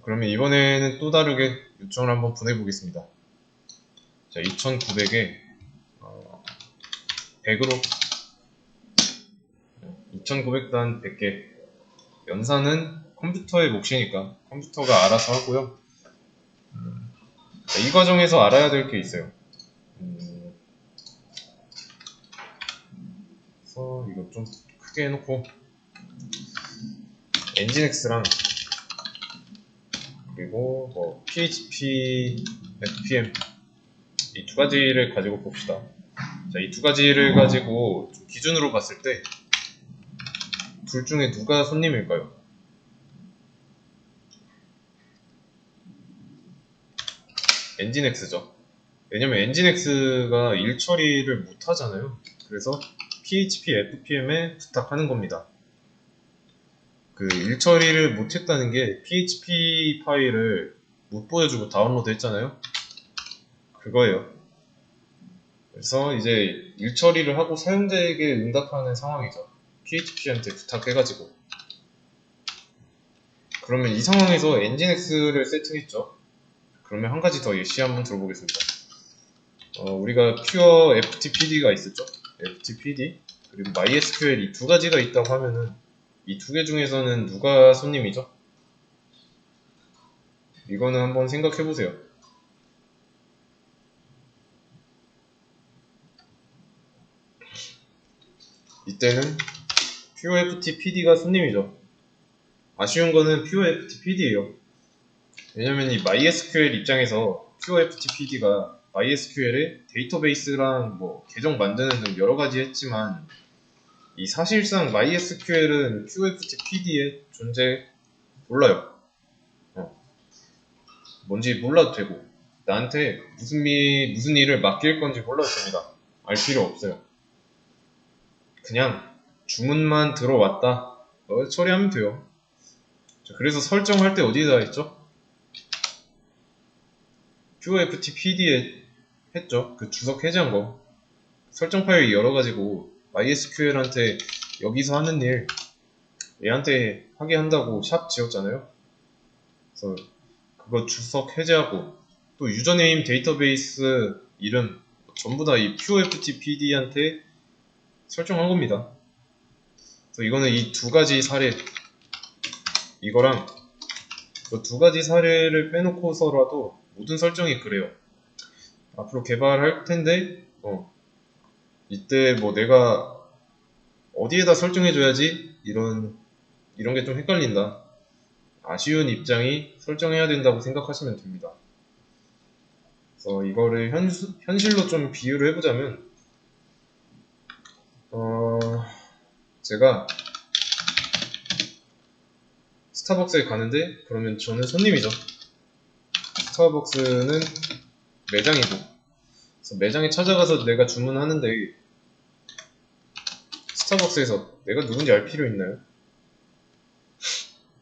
그러면 이번에는 또 다르게 요청을 한번 보내보겠습니다. 자, 2900에 100으로 2900단 100개. 연산은 컴퓨터의 몫이니까 컴퓨터가 알아서 하고요. 자, 이 과정에서 알아야 될 게 있어요. 그래서 이거 좀 크게 해놓고 엔진엑스랑 그리고 뭐 PHP, FPM 이 두 가지를 가지고 봅시다. 자, 이 두 가지를 가지고 좀 기준으로 봤을 때 둘 중에 누가 손님일까요? 엔진엑스죠. 왜냐면 엔진엑스가 일 처리를 못 하잖아요. 그래서 PHP, FPM에 부탁하는 겁니다. 그 일 처리를 못 했다는 게 PHP 파일을 못 보여주고 다운로드 했잖아요. 그거예요. 그래서 이제 일 처리를 하고 사용자에게 응답하는 상황이죠. PHP한테 부탁해가지고. 그러면 이 상황에서 엔진엑스를 세팅했죠. 그러면 한 가지 더 예시 한번 들어보겠습니다. 우리가 퓨어 FTPD가 있었죠. FTPD 그리고 MySQL 이 두 가지가 있다고 하면은 이 두 개 중에서는 누가 손님이죠? 이거는 한번 생각해 보세요. 이때는 퓨어 FTPD가 손님이죠. 아쉬운 거는 퓨어 FTPD예요. 왜냐면 이 MySQL 입장에서 퓨어 FTPD가 MySQL에 데이터베이스랑 뭐 계정 만드는 등 여러 가지 했지만 이 사실상 MySQL은 퓨어 FTPD의 존재 몰라요. 뭔지 몰라도 되고 나한테 무슨 일을 맡길 건지 몰라도 됩니다. 알 필요 없어요. 그냥 주문만 들어왔다 처리하면 돼요. 그래서 설정할 때 어디다 했죠? 퓨어ftpd에 했죠. 그 주석 해제한 거. 설정 파일이 여러 가지고 MySQL한테 여기서 하는 일 얘한테 하게 한다고 샵 지었잖아요. 그래서 그거 주석 해제하고 또 유저네임 데이터베이스 이름 전부 다 이 퓨어ftpd한테 설정한 겁니다. 그래서 이거는 이 두 가지 사례 이거랑 그 두 가지 사례를 빼놓고서라도 모든 설정이 그래요. 앞으로 개발할 텐데 이때 뭐 내가 어디에다 설정해줘야지 이런 게 좀 헷갈린다. 아쉬운 입장이 설정해야 된다고 생각하시면 됩니다. 그래서 이거를 현실로 좀 비유를 해보자면 제가 스타벅스에 가는데 그러면 저는 손님이죠. 스타벅스는 매장이고 그래서 매장에 찾아가서 내가 주문하는데 스타벅스에서 내가 누군지 알 필요 있나요?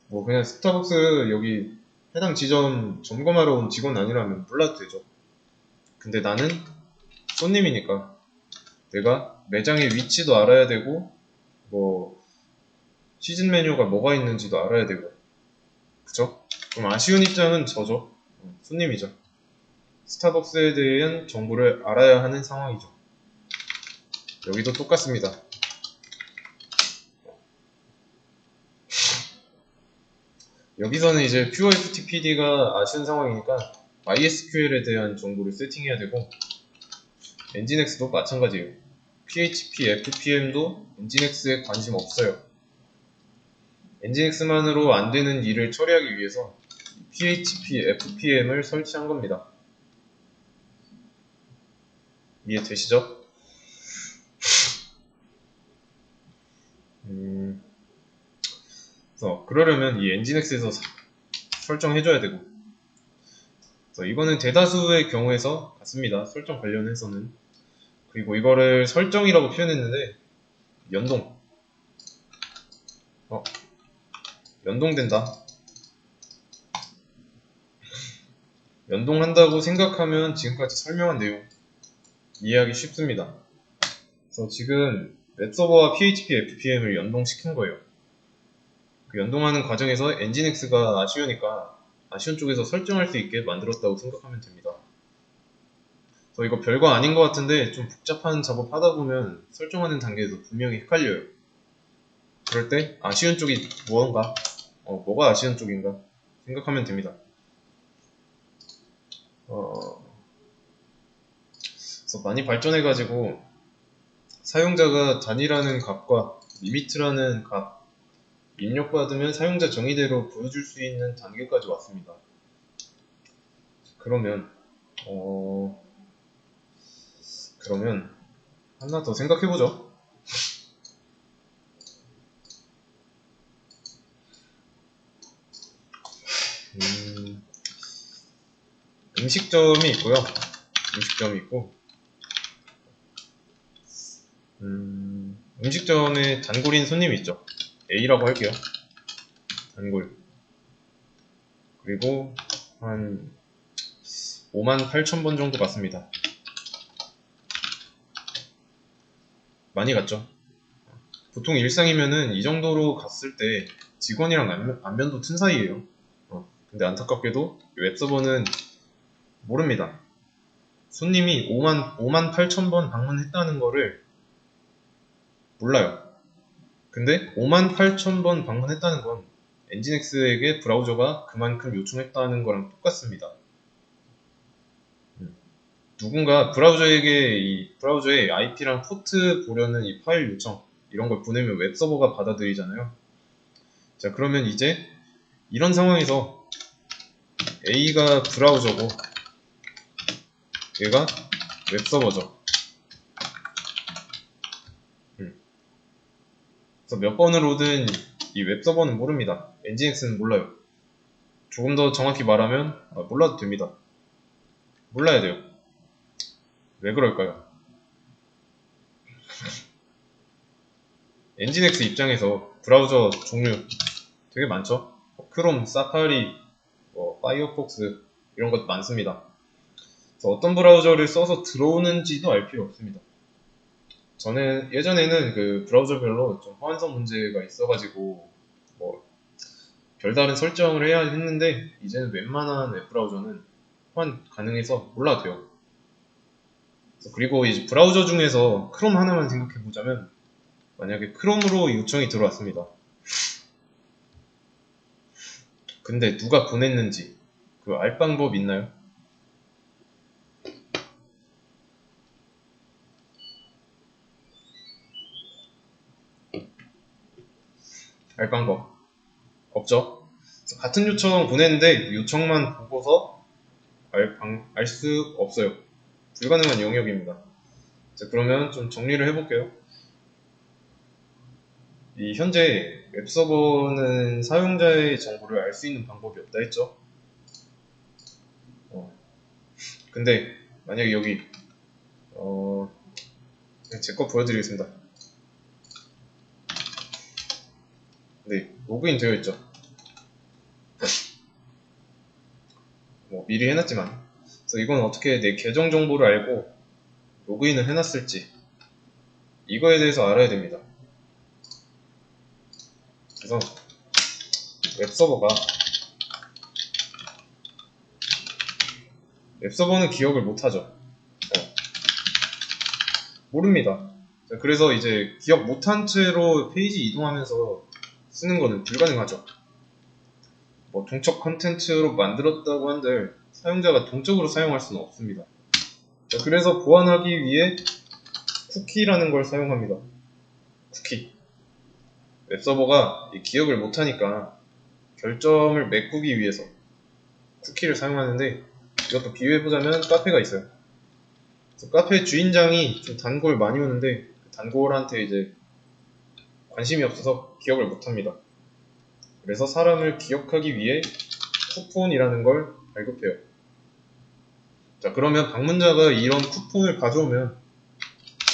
뭐 그냥 스타벅스 여기 해당 지점 점검하러 온 직원 아니라면 몰라도 되죠. 근데 나는 손님이니까 내가 매장의 위치도 알아야 되고 뭐 시즌 메뉴가 뭐가 있는지도 알아야 되고 그죠? 그럼 아쉬운 입장은 저죠. 손님이죠. 스타벅스에 대한 정보를 알아야 하는 상황이죠. 여기도 똑같습니다. 여기서는 이제 퓨어ftpd가 아쉬운 상황이니까 MySQL에 대한 정보를 세팅해야 되고 엔진엑스도 마찬가지예요. PHP, FPM도 엔진엑스에 관심 없어요. 엔진엑스만으로 안 되는 일을 처리하기 위해서 PHP, FPM을 설치한 겁니다. 이해되시죠? 그러려면 이 엔진엑스에서 설정해줘야 되고 이거는 대다수의 경우에서 같습니다. 설정 관련해서는. 그리고 이거를 설정이라고 표현했는데 연동된다. 연동한다고 생각하면 지금까지 설명한 내용 이해하기 쉽습니다. 그래서 지금 웹서버와 PHP, FPM을 연동시킨 거예요. 그 연동하는 과정에서 엔진엑스가 아쉬우니까 아쉬운 쪽에서 설정할 수 있게 만들었다고 생각하면 됩니다. 그래서 이거 별거 아닌 것 같은데 좀 복잡한 작업 하다 보면 설정하는 단계에서 분명히 헷갈려요. 그럴 때 아쉬운 쪽이 무언가, 뭐가 아쉬운 쪽인가 생각하면 됩니다. 그래서 많이 발전해가지고 사용자가 단위라는 값과 리미트라는 값 입력받으면 사용자 정의대로 보여줄 수 있는 단계까지 왔습니다. 그러면 하나 더 생각해보죠. 음식점이 있고요. 음식점이 있고 음식점에 단골인 손님이 있죠. A라고 할게요. 단골. 그리고 한 58,000번 정도 갔습니다. 많이 갔죠. 보통 일상이면은 이 정도로 갔을 때 직원이랑 안면도 튼 사이에요. 근데 안타깝게도 웹서버는 모릅니다. 손님이 58,000번 방문했다는 거를 몰라요. 근데 58,000번 방문했다는 건 엔진엑스에게 브라우저가 그만큼 요청했다는 거랑 똑같습니다. 누군가 브라우저에게 이 브라우저의 IP랑 포트 보려는 이 파일 요청 이런 걸 보내면 웹서버가 받아들이잖아요. 자, 그러면 이제 이런 상황에서 A가 브라우저고 얘가 웹서버죠. 그래서 몇 번을 오든 이 웹서버는 모릅니다. 엔진엑스는 몰라요. 조금 더 정확히 말하면 몰라도 됩니다. 몰라야 돼요. 왜 그럴까요? 엔진엑스 입장에서 브라우저 종류 되게 많죠? 크롬, 사파리, 파이어폭스 이런 것 많습니다. 그래서 어떤 브라우저를 써서 들어오는지도 알 필요 없습니다. 저는 예전에는 그 브라우저별로 좀 호환성 문제가 있어가지고 별다른 설정을 해야 했는데 이제는 웬만한 웹브라우저는 호환 가능해서 몰라도 돼요. 그리고 이제 브라우저 중에서 크롬 하나만 생각해보자면 만약에 크롬으로 요청이 들어왔습니다. 근데 누가 보냈는지 그 알 방법 있나요? 알 방법 없죠? 같은 요청 보냈는데 요청만 보고서 알 수 없어요. 불가능한 영역입니다. 자, 그러면 좀 정리를 해볼게요. 이 현재 웹서버는 사용자의 정보를 알 수 있는 방법이 없다 했죠? 근데 만약에 여기 제 거 보여드리겠습니다. 네, 로그인 되어 있죠? 미리 해놨지만 그래서 이건 어떻게 내 계정 정보를 알고 로그인을 해놨을지 이거에 대해서 알아야 됩니다. 그래서 웹서버는 기억을 못하죠. 모릅니다. 그래서 이제 기억 못한 채로 페이지 이동하면서 쓰는 거는 불가능하죠. 동적 컨텐츠로 만들었다고 한들 사용자가 동적으로 사용할 수는 없습니다. 자, 그래서 보완하기 위해 쿠키라는 걸 사용합니다. 쿠키. 웹서버가 기억을 못하니까 결점을 메꾸기 위해서 쿠키를 사용하는데 이것도 비유해보자면 카페가 있어요. 그래서 카페 주인장이 좀 단골 많이 오는데 그 단골한테 이제 관심이 없어서 기억을 못합니다. 그래서 사람을 기억하기 위해 쿠폰이라는 걸 발급해요. 자, 그러면 방문자가 이런 쿠폰을 가져오면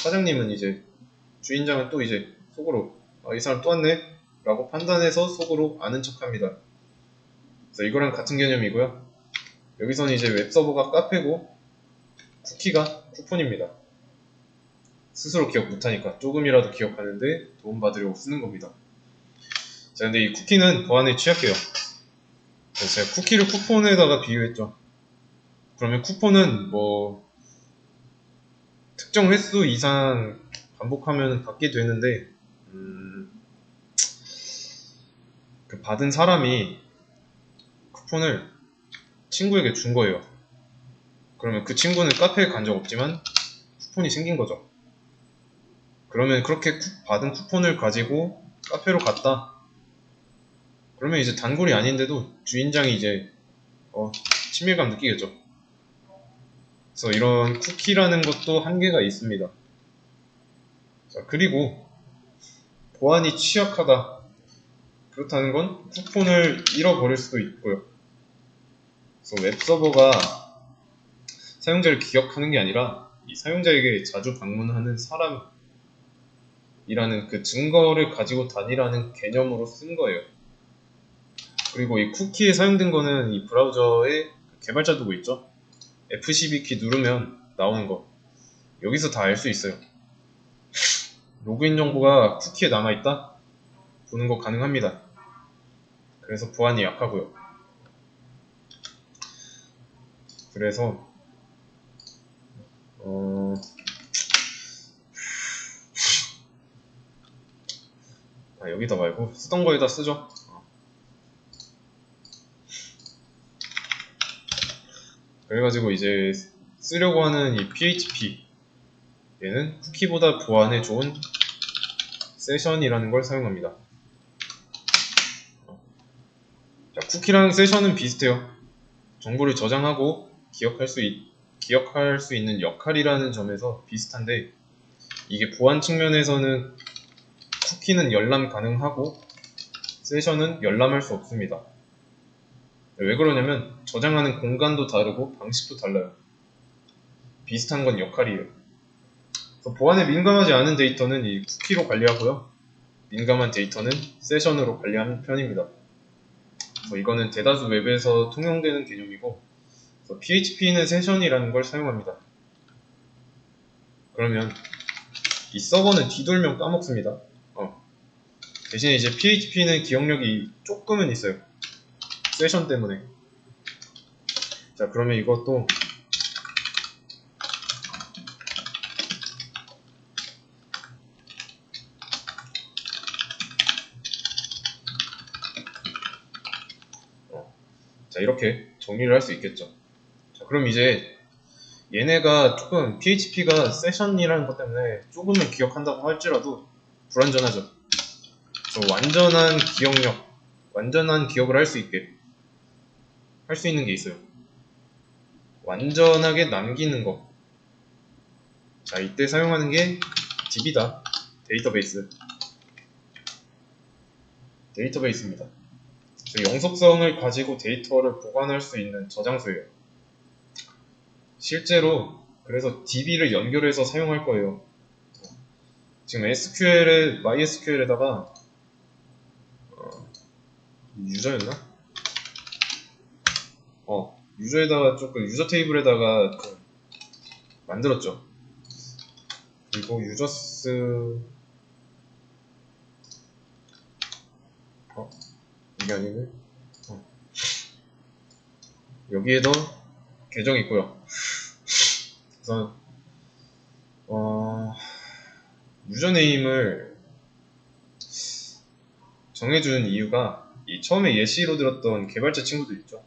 사장님은 이제 주인장은 또 이제 속으로 이 사람 또 왔네 라고 판단해서 속으로 아는 척합니다. 그래서 이거랑 같은 개념이고요. 여기서는 이제 웹서버가 카페고 쿠키가 쿠폰입니다. 스스로 기억 못하니까 조금이라도 기억하는데 도움받으려고 쓰는 겁니다. 자, 근데 이 쿠키는 보안에 취약해요. 그래서 제가 쿠키를 쿠폰에다가 비유했죠. 그러면 쿠폰은 뭐 특정 횟수 이상 반복하면 받게 되는데 그 받은 사람이 쿠폰을 친구에게 준 거예요. 그러면 그 친구는 카페에 간 적 없지만 쿠폰이 생긴 거죠. 그러면 그렇게 받은 쿠폰을 가지고 카페로 갔다. 그러면 이제 단골이 아닌데도 주인장이 이제 친밀감 느끼겠죠. 그래서 이런 쿠키라는 것도 한계가 있습니다. 자, 그리고 보안이 취약하다. 그렇다는 건 쿠폰을 잃어버릴 수도 있고요. 그래서 웹서버가 사용자를 기억하는 게 아니라 이 사용자에게 자주 방문하는 사람이라는 그 증거를 가지고 다니라는 개념으로 쓴 거예요. 그리고 이 쿠키에 사용된 거는 이 브라우저에 개발자 도구 있죠? F12키 누르면 나오는 거. 여기서 다 알 수 있어요. 로그인 정보가 쿠키에 남아있다? 보는 거 가능합니다. 그래서 보안이 약하고요. 그래서 여기다 말고 쓰던 거에다 쓰죠. 그래가지고 이제 쓰려고 하는 이 PHP 얘는 쿠키보다 보안에 좋은 세션이라는 걸 사용합니다. 자, 쿠키랑 세션은 비슷해요. 정보를 저장하고 기억할 수 있는 역할이라는 점에서 비슷한데 이게 보안 측면에서는 쿠키는 열람 가능하고 세션은 열람할 수 없습니다. 왜 그러냐면 저장하는 공간도 다르고 방식도 달라요. 비슷한 건 역할이에요. 그래서 보안에 민감하지 않은 데이터는 이 쿠키로 관리하고요. 민감한 데이터는 세션으로 관리하는 편입니다. 그래서 이거는 대다수 웹에서 통용되는 개념이고 그래서 PHP는 세션이라는 걸 사용합니다. 그러면 이 서버는 뒤돌면 까먹습니다. 대신에 이제 PHP는 기억력이 조금은 있어요. 세션 때문에. 자, 그러면 이것도 자, 이렇게 정리를 할 수 있겠죠. 자, 그럼 이제 얘네가 조금 PHP가 세션이라는 것 때문에 조금은 기억한다고 할지라도 불완전하죠. 완전한 기억력, 완전한 기억을 할 수 있는 게 있어요. 완전하게 남기는 거. 자, 이때 사용하는 게 DB다. 데이터베이스입니다. 영속성을 가지고 데이터를 보관할 수 있는 저장소예요. 실제로 그래서 DB를 연결해서 사용할 거예요. 지금 MySQL에다가 유저였나? 유저에다가 조금 유저 테이블에다가 만들었죠. 그리고 유저스 이게 아니네. 여기에도 계정이 있고요. 그래서 유저네임을 정해준 이유가 이 처음에 예시로 들었던 개발자 친구들 있죠.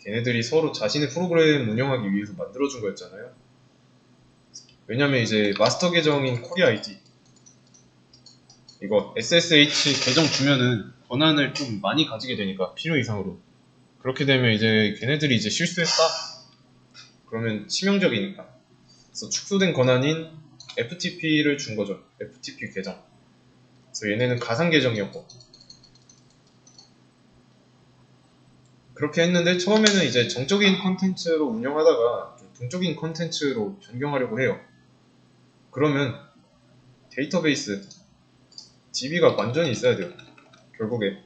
걔네들이 서로 자신의 프로그램 운영하기 위해서 만들어준 거였잖아요. 왜냐면 이제 마스터 계정인 코리아 IT 이거 SSH 계정 주면은 권한을 좀 많이 가지게 되니까 필요 이상으로 그렇게 되면 이제 걔네들이 이제 실수했다 그러면 치명적이니까 그래서 축소된 권한인 FTP를 준 거죠. FTP 계정. 그래서 얘네는 가상 계정이었고 그렇게 했는데 처음에는 이제 정적인 컨텐츠로 운영하다가 좀 동적인 컨텐츠로 변경하려고 해요. 그러면 데이터베이스 DB가 완전히 있어야 돼요. 결국에.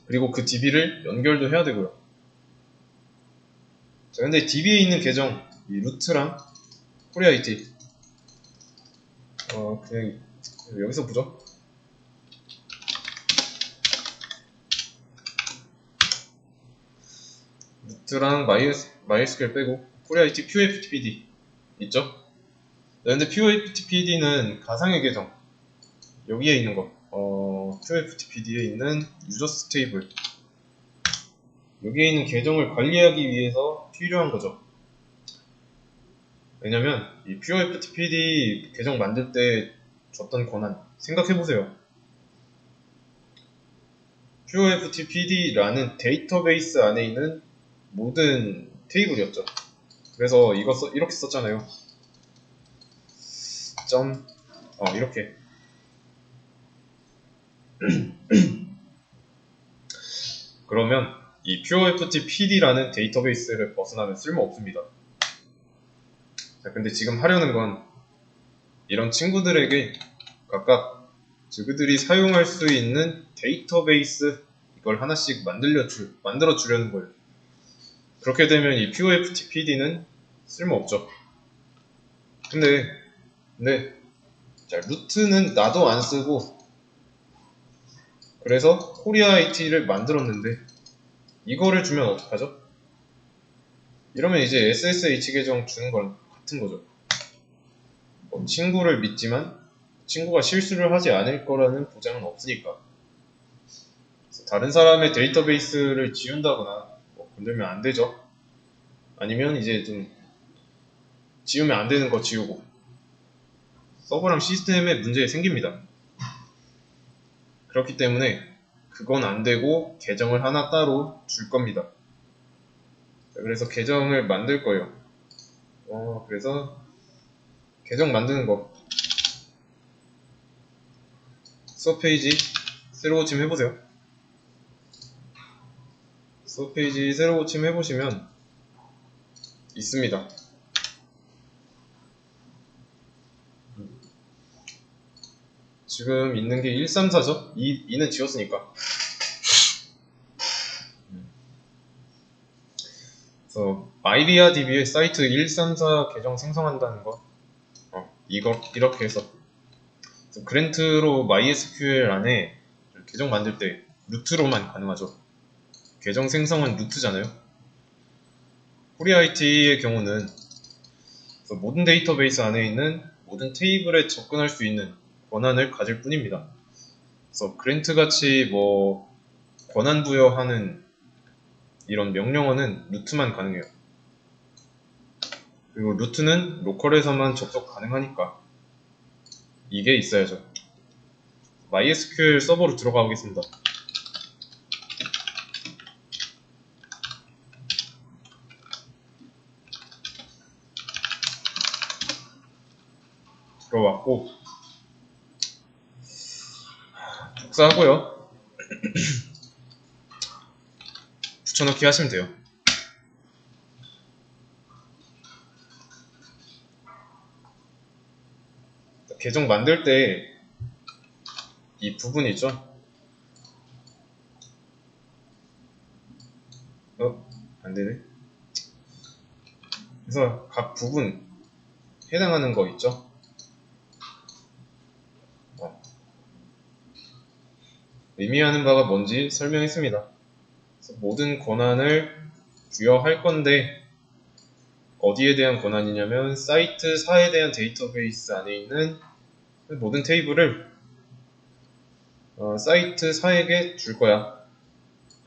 그리고 그 DB를 연결도 해야 되고요. 자, 근데 DB에 있는 계정, 이 루트랑 코리아 IT 그냥 여기서 보죠. 루트랑 MySQL 빼고 코리아IT PuFTPD 있죠? 근데 PuFTPD는 가상의 계정 여기에 있는 거 PuFTPD에 있는 유저스 테이블 여기에 있는 계정을 관리하기 위해서 필요한 거죠. 왜냐면 이 PuFTPD 계정 만들 때 줬던 권한 생각해보세요. PuFTPD라는 데이터베이스 안에 있는 모든 테이블이었죠. 그래서 이렇게 썼잖아요. 이렇게 그러면 이 PuFTPD라는 데이터베이스를 벗어나면 쓸모없습니다. 자, 근데 지금 하려는 건 이런 친구들에게 각각 그들이 사용할 수 있는 데이터베이스 이걸 하나씩 만들어 주려는 거예요. 그렇게 되면 이 PuFTPD는 쓸모없죠. 근데 자, 루트는 나도 안 쓰고 그래서 코리아IT를 만들었는데 이거를 주면 어떡하죠? 이러면 이제 SSH 계정 주는 거랑 같은 거죠. 친구를 믿지만 친구가 실수를 하지 않을 거라는 보장은 없으니까. 다른 사람의 데이터베이스를 지운다거나 건들면 안 되죠. 아니면 이제 좀 지우면 안 되는 거 지우고 서버랑 시스템에 문제 생깁니다. 그렇기 때문에 그건 안 되고 계정을 하나 따로 줄 겁니다. 그래서 계정을 만들 거예요. 그래서 계정 만드는 거 수업 페이지 새로 고침 해보세요. 수업 페이지 새로 고침 해보시면 있습니다. 지금 있는 게 134죠? 2는 지웠으니까. 그래서 MariaDB에 사이트 134 계정 생성한다는 거 이렇게 해서 그랜트로 MySQL 안에 계정 만들 때 루트로만 가능하죠. 계정 생성은 루트잖아요. 코리아IT의 경우는 모든 데이터베이스 안에 있는 모든 테이블에 접근할 수 있는 권한을 가질 뿐입니다. 그래서 그랜트 같이 권한 부여하는 이런 명령어는 루트만 가능해요. 그리고 루트는 로컬에서만 접속 가능하니까 이게 있어야죠. MySQL 서버로 들어가 보겠습니다. 들어왔고 복사하고요. 붙여넣기 하시면 돼요. 계정 만들 때 이 부분 있죠? 안되네. 그래서 각 부분 해당하는 거 있죠? 의미하는 바가 뭔지 설명했습니다. 그래서 모든 권한을 부여할 건데 어디에 대한 권한이냐면 사이트 4에 대한 데이터베이스 안에 있는 모든 테이블을 사이트 4에게 줄 거야.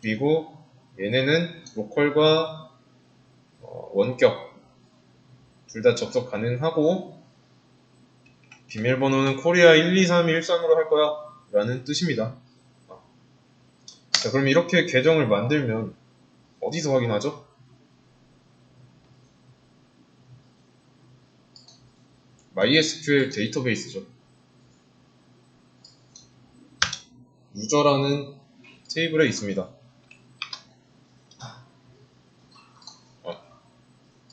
그리고 얘네는 로컬과 원격 둘 다 접속 가능하고 비밀번호는 코리아 12313으로 할 거야 라는 뜻입니다. 자, 그럼 이렇게 계정을 만들면 어디서 확인하죠? MySQL 데이터베이스죠. 유저라는 테이블에 있습니다.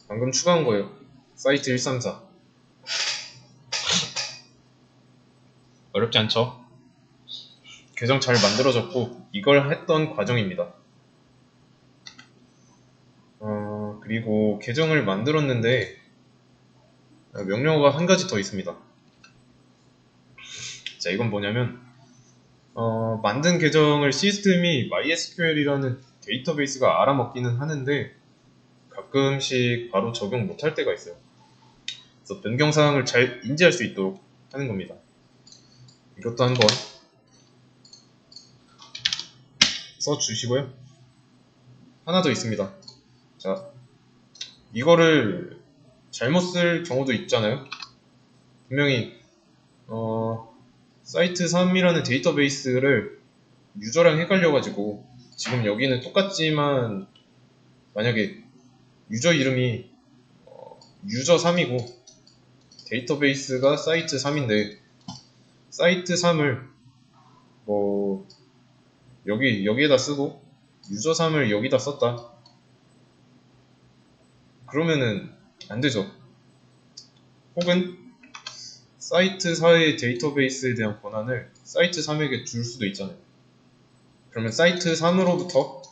방금 추가한 거예요. 사이트 134. 어렵지 않죠? 계정 잘 만들어졌고 이걸 했던 과정입니다. 그리고 계정을 만들었는데 명령어가 한 가지 더 있습니다. 자, 이건 뭐냐면 만든 계정을 시스템이 MySQL이라는 데이터베이스가 알아먹기는 하는데 가끔씩 바로 적용 못할 때가 있어요. 그래서 변경사항을 잘 인지할 수 있도록 하는 겁니다. 이것도 한번 써주시고요. 하나 더 있습니다. 자, 이거를 잘못 쓸 경우도 있잖아요. 분명히 사이트 3이라는 데이터베이스를 유저랑 헷갈려가지고 지금 여기는 똑같지만 만약에 유저 이름이 유저 3이고 데이터베이스가 사이트 3인데 사이트 3을 뭐 여기에다 쓰고 유저 3을 여기다 썼다. 그러면은 안 되죠. 혹은 사이트 4의 데이터베이스에 대한 권한을 사이트 3에게 줄 수도 있잖아요. 그러면 사이트 3으로부터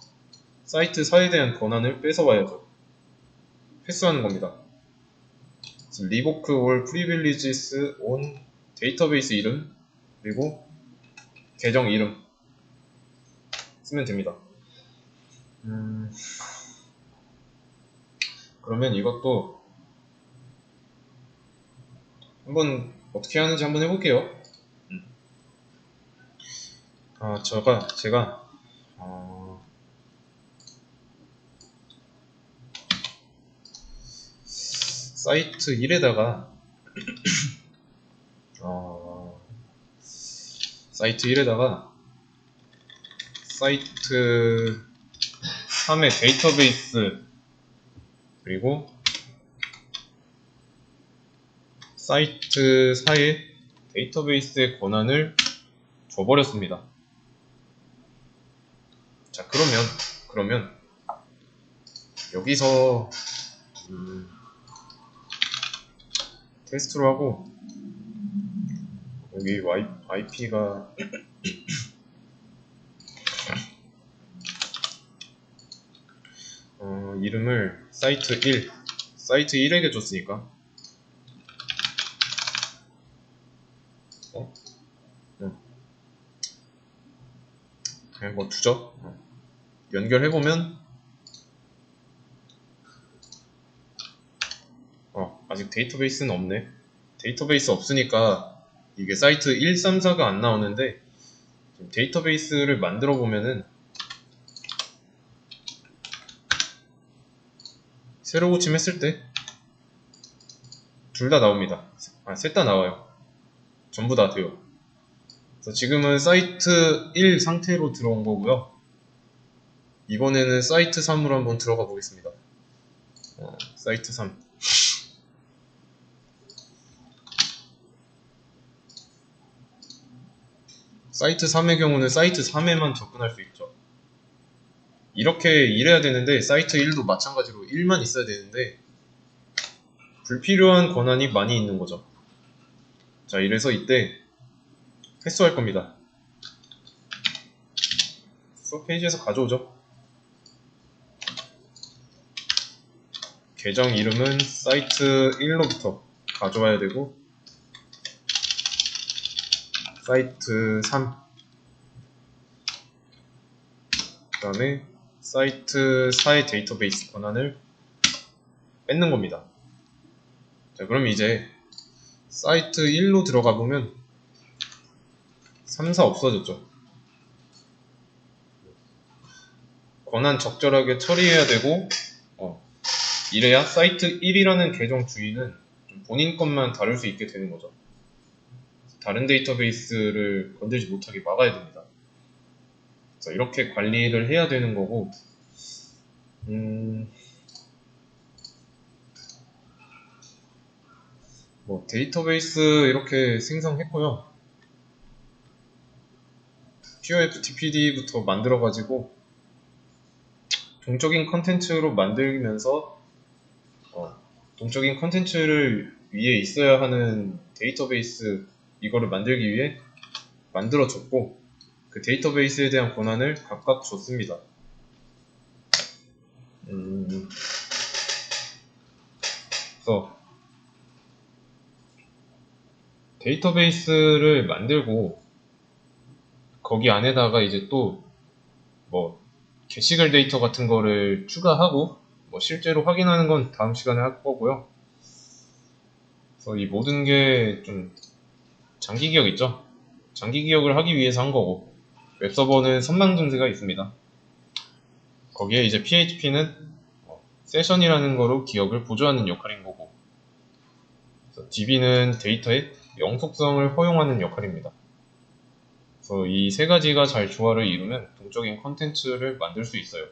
사이트 4에 대한 권한을 뺏어와야죠. 회수하는 겁니다. revoke all privileges on 데이터베이스 이름 그리고 계정 이름 쓰면 됩니다. 그러면 이것도 한번 어떻게 하는지 한번 해볼게요. 제가 사이트 1에다가 사이트 3의 데이터베이스 그리고 사이트 4의 데이터베이스의 권한을 줘버렸습니다. 자, 그러면 여기서 테스트로 하고 여기 IP가 이름을 사이트 1에게 줬으니까 그냥 뭐 두죠. 연결해보면 아직 데이터베이스는 없네. 데이터베이스 없으니까 이게 사이트 134가 안 나오는데 데이터베이스를 만들어 보면은 새로 고침했을 때 둘 다 나옵니다. 셋 다 나와요. 전부 다 돼요. 그래서 지금은 사이트 1 상태로 들어온 거고요. 이번에는 사이트 3으로 한번 들어가 보겠습니다. 사이트 3. 사이트 3의 경우는 사이트 3에만 접근할 수 있죠. 이렇게 일해야 되는데 사이트 1도 마찬가지로 1만 있어야 되는데 불필요한 권한이 많이 있는 거죠. 자, 이래서 이때 회수할 겁니다. 수업 페이지에서 가져오죠. 계정 이름은 사이트 1로부터 가져와야 되고 사이트 3 그 다음에 사이트 4의 데이터베이스 권한을 뺏는 겁니다. 자, 그럼 이제 사이트 1로 들어가 보면 3, 4 없어졌죠. 권한 적절하게 처리해야 되고 이래야 사이트 1이라는 계정 주인은 본인 것만 다룰 수 있게 되는 거죠. 다른 데이터베이스를 건들지 못하게 막아야 됩니다. 그래서 이렇게 관리를 해야 되는 거고 뭐 데이터베이스 이렇게 생성했고요. POFTPD부터 만들어가지고 동적인 컨텐츠로 만들면서 동적인 컨텐츠를 위에 있어야 하는 데이터베이스 이거를 만들기 위해 만들어줬고 그 데이터베이스에 대한 권한을 각각 줬습니다. 그래서 데이터베이스를 만들고 거기 안에다가 이제 또 뭐 게시글 데이터 같은 거를 추가하고 뭐 실제로 확인하는 건 다음 시간에 할 거고요. 그래서 이 모든 게 좀 장기 기억 있죠? 장기 기억을 하기 위해서 한 거고, 웹서버는 선망 증세가 있습니다. 거기에 이제 PHP는 세션이라는 거로 기억을 보조하는 역할인 거고, DB는 데이터의 영속성을 허용하는 역할입니다. 그래서 이 세 가지가 잘 조화를 이루면 동적인 컨텐츠를 만들 수 있어요.